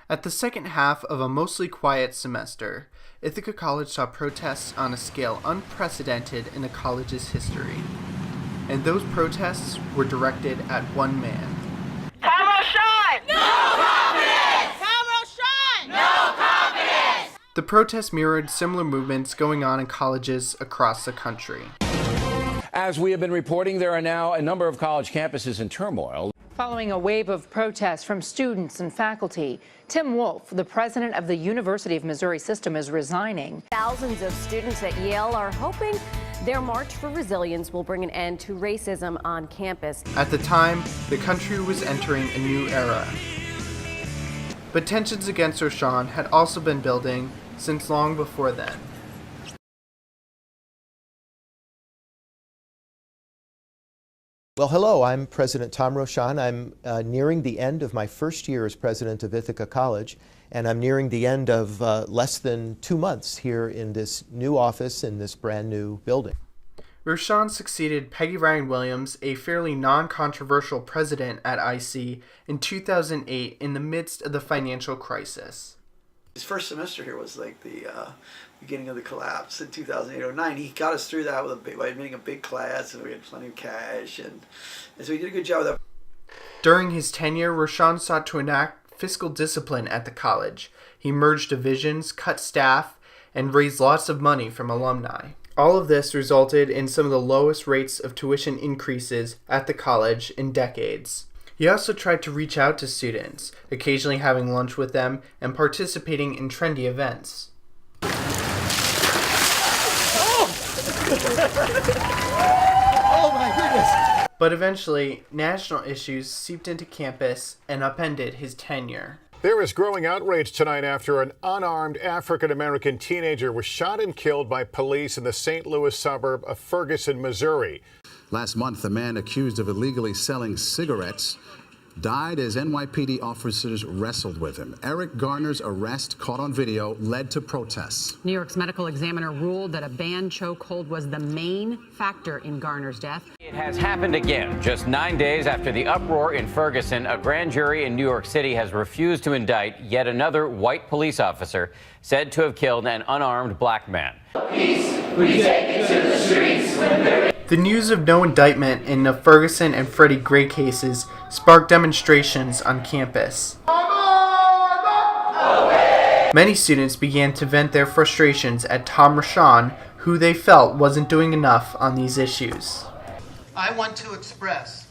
At the second half of a mostly quiet semester, Ithaca College saw protests on a scale unprecedented in the college's history. And those protests were directed at one man. Tom Rochon! No confidence! Tom Rochon! No confidence! The protests mirrored similar movements going on in colleges across the country. As we have been reporting, there are now a number of college campuses in turmoil. Following a wave of protests from students and faculty, Tim Wolf, the president of the University of Missouri System, is resigning. Thousands of students at Yale are hoping their March for Resilience will bring an end to racism on campus. At the time, the country was entering a new era. But tensions against Rochon had also been building since long before then. Well, hello, I'm President Tom Rochon. I'm nearing the end of my first year as president of Ithaca College, and I'm nearing the end of less than 2 months here in this new office in this brand new building. Rochon succeeded Peggy Ryan Williams, a fairly non-controversial president at IC, in 2008 in the midst of the financial crisis. His first semester here was like the beginning of the collapse in 2008-09. He got us through that by admitting a big class, and we had plenty of cash, and so he did a good job of that. During his tenure, Rochon sought to enact fiscal discipline at the college. He merged divisions, cut staff, and raised lots of money from alumni. All of this resulted in some of the lowest rates of tuition increases at the college in decades. He also tried to reach out to students, occasionally having lunch with them and participating in trendy events. Oh my goodness! But eventually, national issues seeped into campus and upended his tenure. There is growing outrage tonight after an unarmed African-American teenager was shot and killed by police in the St. Louis suburb of Ferguson, Missouri. Last month, the man accused of illegally selling cigarettes died as NYPD officers wrestled with him. Eric Garner's arrest, caught on video, led to protests. New York's medical examiner ruled that a banned chokehold was the main factor in Garner's death. It has happened again. Just 9 days after the uproar in Ferguson, a grand jury in New York City has refused to indict yet another white police officer said to have killed an unarmed black man. Peace, we take it to the streets when there. The news of no indictment in the Ferguson and Freddie Gray cases sparked demonstrations on campus. Many students began to vent their frustrations at Tom Rochon, who they felt wasn't doing enough on these issues. I want to express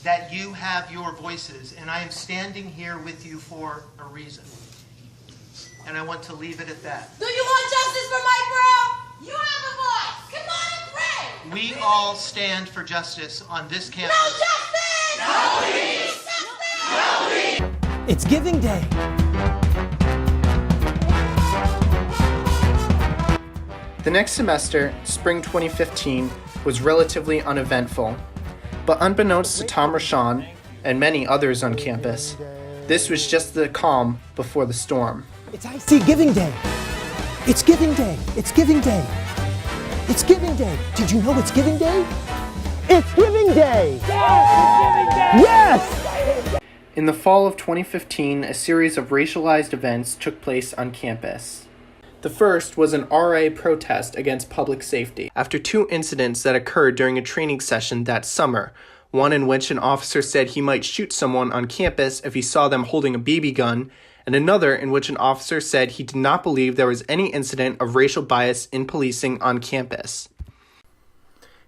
that you have your voices, and I am standing here with you for a reason. And I want to leave it at that. Do you want justice for Mike Brown? You have a voice. Come on and pray. We all stand for justice on this campus. No justice! No peace! No peace! It's Giving Day. The next semester, spring 2015, was relatively uneventful. But unbeknownst to Tom Rochon and many others on campus, this was just the calm before the storm. It's IC Giving Day. It's Giving Day. It's Giving Day. It's Giving Day. Did you know it's Giving Day? It's Giving Day. Yes, it's Giving Day. Yes. In the fall of 2015, a series of racialized events took place on campus. The first was an RA protest against public safety after two incidents that occurred during a training session that summer, one in which an officer said he might shoot someone on campus if he saw them holding a BB gun, and another in which an officer said he did not believe there was any incident of racial bias in policing on campus.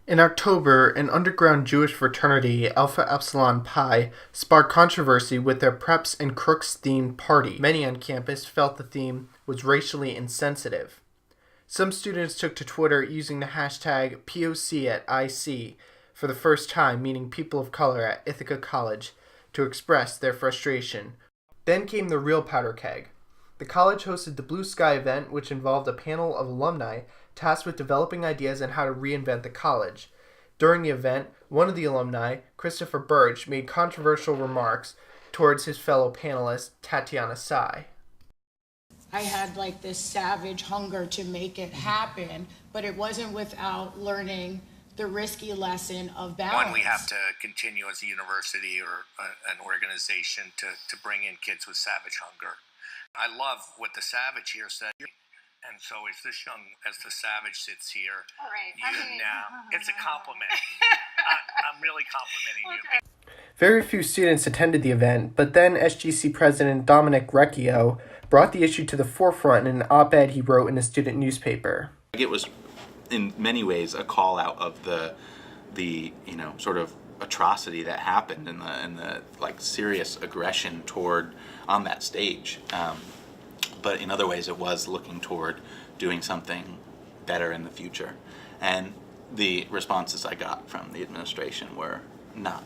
In October, an underground Jewish fraternity, Alpha Epsilon Pi, sparked controversy with their Preps and Crooks themed party. Many on campus felt the theme was racially insensitive. Some students took to Twitter using the hashtag POC at IC for the first time, meaning people of color at Ithaca College, to express their frustration. Then came the real powder keg. The college hosted the Blue Sky event, which involved a panel of alumni tasked with developing ideas on how to reinvent the college. During the event, one of the alumni, Christopher Birch, made controversial remarks towards his fellow panelist, Tatiana Sai. I had like this savage hunger to make it happen, but it wasn't without learning the risky lesson of balance. One, we have to continue as a university or an organization to bring in kids with savage hunger. I love what the Savage here said. And so if this young, as the Savage sits here, all right. It's a compliment. I'm really complimenting you. Very few students attended the event, but then SGC President Dominic Recchio brought the issue to the forefront in an op-ed he wrote in a student newspaper. It was, in many ways, a call out of the sort of atrocity that happened and the like serious aggression toward on that stage. But in other ways, it was looking toward doing something better in the future. And the responses I got from the administration were not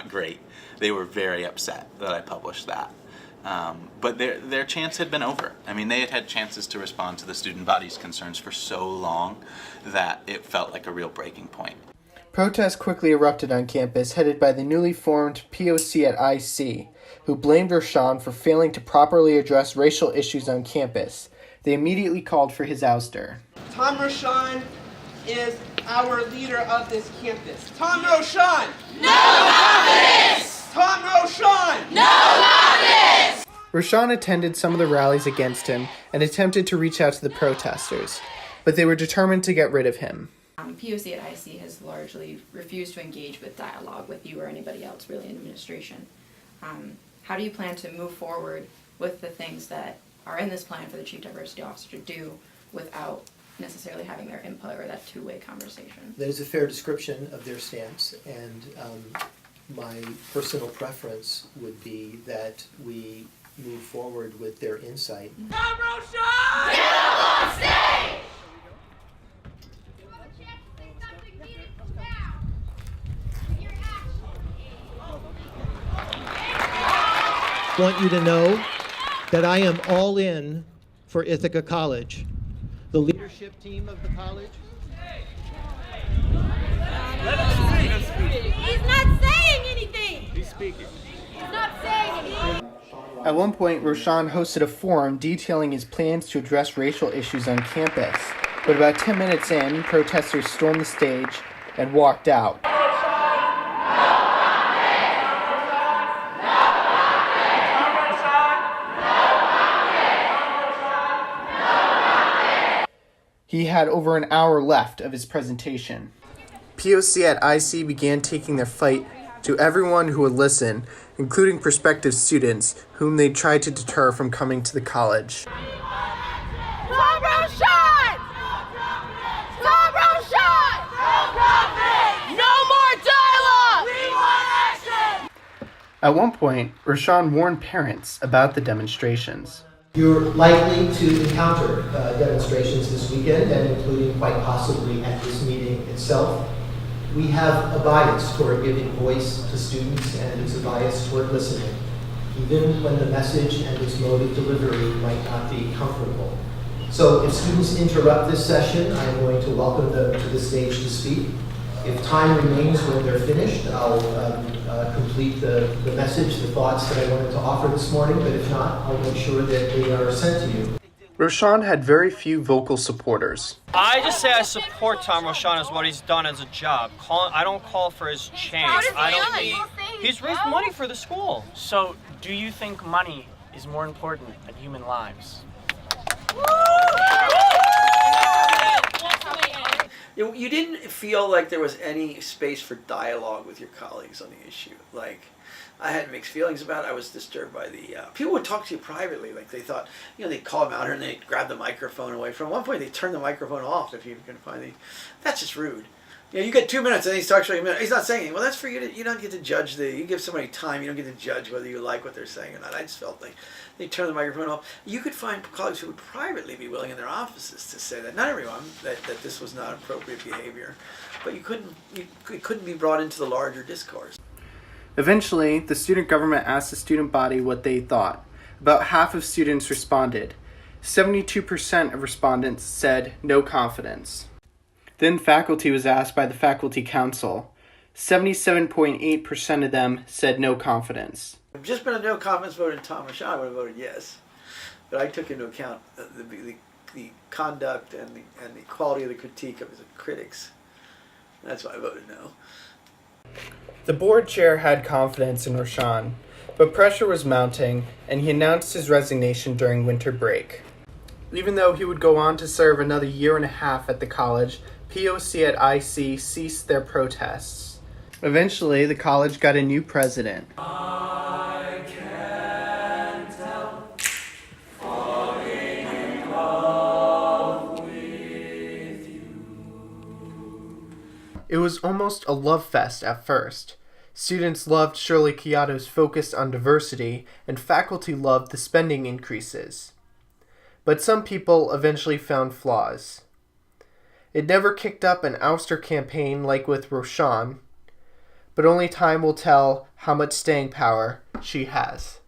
great. They were very upset that I published that. But their chance had been over. I mean, they had had chances to respond to the student body's concerns for so long that it felt like a real breaking point. Protests quickly erupted on campus, headed by the newly formed POC at IC, who blamed Rochon for failing to properly address racial issues on campus. They immediately called for his ouster. Tom Rochon is our leader of this campus. Tom Rochon! No confidence! Tom Rochon! No confidence! Rochon attended some of the rallies against him and attempted to reach out to the protesters, but they were determined to get rid of him. POC at IC has largely refused to engage with dialogue with you or anybody else really in administration. How do you plan to move forward with the things that are in this plan for the Chief Diversity Officer to do without necessarily having their input or that two-way conversation? That is a fair description of their stance, and my personal preference would be that we move forward with their insight. Tom Rochon! Get up on stage! I want you to know that I am all in for Ithaca College. The leadership team of the college. He's not saying anything! He's speaking. He's not saying anything! At one point, Rochon hosted a forum detailing his plans to address racial issues on campus. But about 10 minutes in, protesters stormed the stage and walked out. He had over an hour left of his presentation. POC at IC began taking their fight to everyone who would listen, including prospective students whom they tried to deter from coming to the college. Tom Rochon! Tom Rochon! No more dialogue! We want action! At one point, Rochon warned parents about the demonstrations. You're likely to encounter demonstrations this weekend, and including quite possibly at this meeting itself. We have a bias toward giving voice to students, and it's a bias toward listening, even when the message and its mode of delivery might not be comfortable. So if students interrupt this session, I'm going to welcome them to the stage to speak. If time remains when they're finished, I'll complete the message, the thoughts that I wanted to offer this morning, but if not, I'll make sure that they are sent to you. Rochon had very few vocal supporters. I just say I support Tom Rochon as what he's done as a job. I don't call for his change. He's raised money for the school. So, do you think money is more important than human lives? You didn't feel like there was any space for dialogue with your colleagues on the issue. Like, I had mixed feelings about it. I was disturbed by the people would talk to you privately. Like they thought, they'd call them out here and they'd grab the microphone away from. At one point, they turned the microphone off if you can find that's just rude. You get 2 minutes and then he talks for a minute. He's not saying anything. Well, that's for you. You don't get to judge you give somebody time. You don't get to judge whether you like what they're saying or not. I just felt like they turned the microphone off. You could find colleagues who would privately be willing in their offices to say that. Not everyone, that this was not appropriate behavior. But it couldn't be brought into the larger discourse. Eventually, the student government asked the student body what they thought. About half of students responded. 72% of respondents said no confidence. Then faculty was asked by the faculty council. 77.8% of them said no confidence. If just been a no confidence vote in Tom Rochon, I would have voted yes. But I took into account the conduct and the quality of the critique of his critics. That's why I voted no. The board chair had confidence in Rochon. But pressure was mounting, and he announced his resignation during winter break. Even though he would go on to serve another 1.5 years at the college, POC at IC ceased their protests. Eventually, the college got a new president. It was almost a love fest at first. Students loved Shirley Kyoto's focus on diversity, and faculty loved the spending increases. But some people eventually found flaws. It never kicked up an ouster campaign like with Rochon, but only time will tell how much staying power she has.